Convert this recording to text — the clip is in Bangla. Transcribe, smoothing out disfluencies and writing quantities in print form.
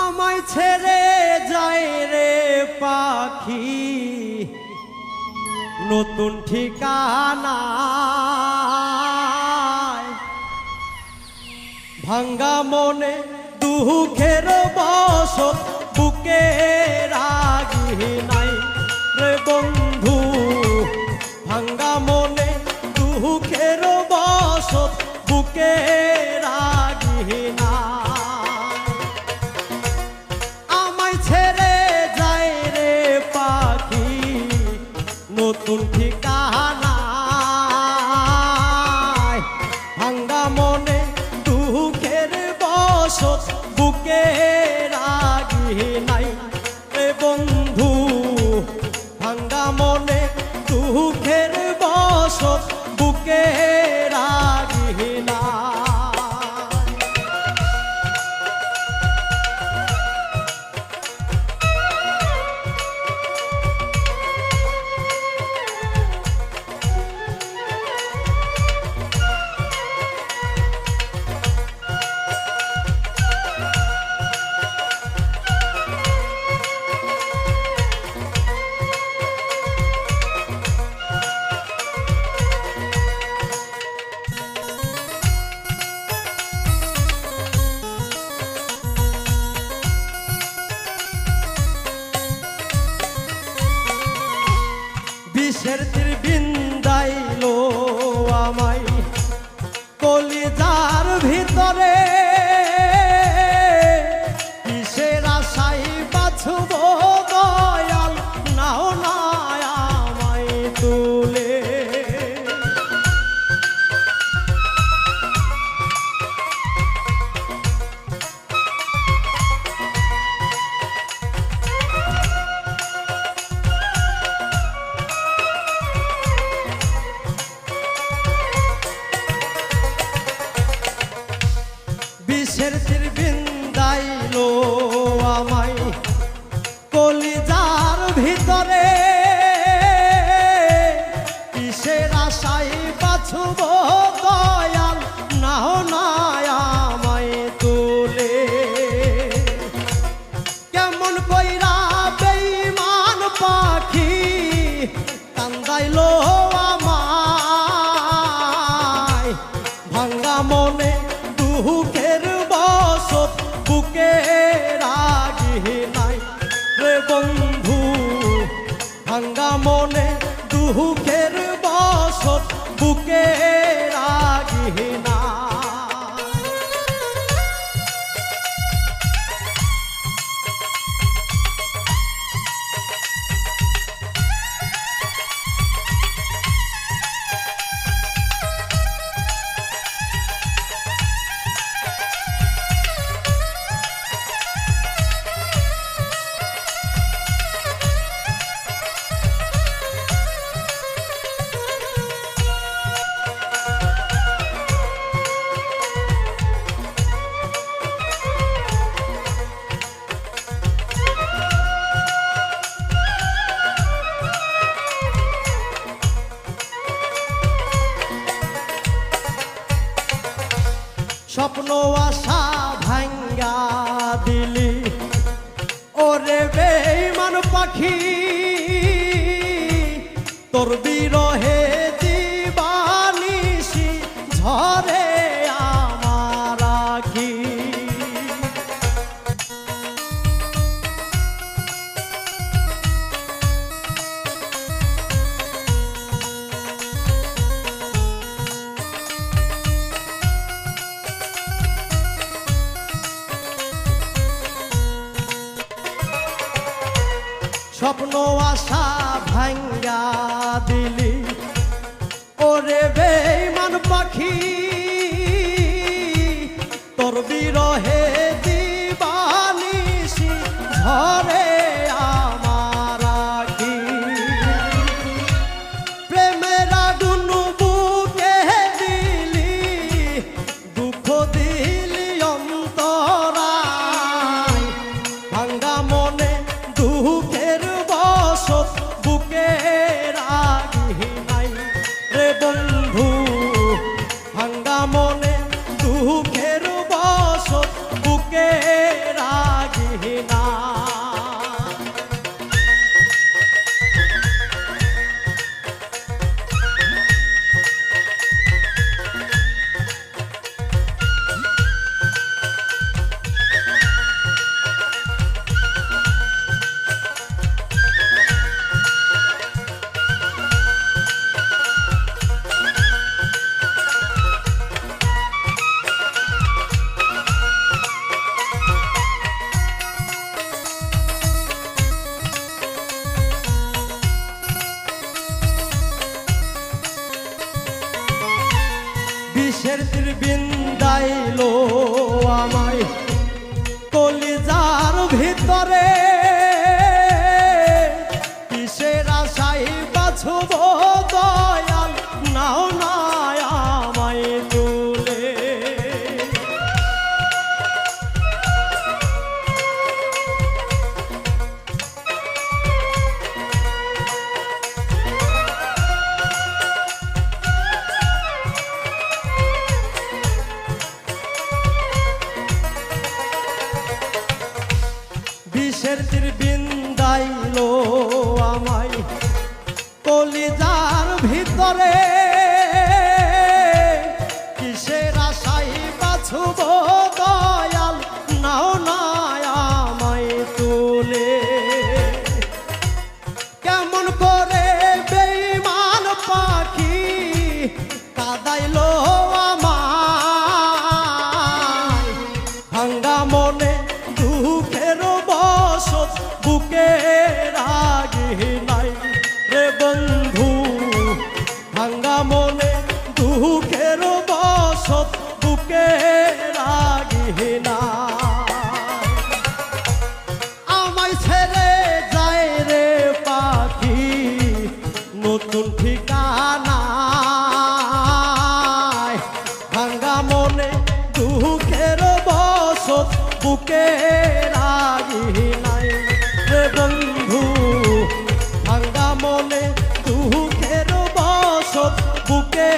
আমায় ছেড়ে যায় রে পাখি নতুন ঠিকানা ভাঙ্গা মনে দুঃখের বসত বুকে রাগি নাই রে বন্ধু ভাঙ্গা মনে দুঃখের বসত বুকে রাগি না আমায় ছেড়ে যায় রে পাখি নতুন ঠিকানা ভাঙ্গা মনে দুঃখের বসত বুকে রাগি নাই রে বন্ধু ভাঙ্গা মনে দুঃখের বসত বুকে রাগি না বিষের তীর বিন্দাইলো আমায় কলিজার ভিতরে কিসের আশায় বাছব দয়াল নাও না আমায় তুলে বিষের তীর বিন্দাইলো আমায় কলিজার ভিতরে কিসের আশায় বাছব দয়াল নাও না আমায় তুলে কেমন কইরা বেঈমান পাখি কান্দাইলো আমায় ভাঙ্গা মনে দুঃখের বসত বুকে রাগি নাই রে বন্ধু ভাঙ্গা মনে দুঃখের বসত বুকে রাগি না স্বপ্ন আশা ভাঙ্গা দিলি ওরে বেঈমান পাখি তোর বিরহে দিবানিশি ঝরে আমার আখি স্বপ্ন আশা ভাঙ্গা দিলি ওরে বেঈমান পাখি তোর বিরহে দিবানিশি ঝরে আমার আখি প্রেমের আগুন বুকে দিলি দুঃখ দিলি অন্তরায় ভাঙ্গা মনে দুঃখের বসত বুকে রাগি নাই রে বন্ধু ভাঙ্গা ভিতরে কিসের আশায় বাছব দয়াল, নাও না আমায় তুলে। বিষের তীর বিন্দাইলো আমায় কলিজার ভিতরে, কিসের আশায় বাছব দয়াল, নাও না আমায় তুলে। কেমন করে বেঈমান পাখি কাঁদাইলো আমায়, ভাঙ্গা মনে দুঃখের বসত বুকে রাগি নাই রে বন্ধু, ভাঙ্গা মনে দুঃখের বসত বুকে রাগি নাই। আমায় ছেড়ে যায় রে পাখি নতুন ঠিকানায়, ভাঙ্গা মনে দুঃখের বসত বুকে রাগি নাই রে বন্ধু, ভাঙ্গা মনে দুঃখের বসত বুকে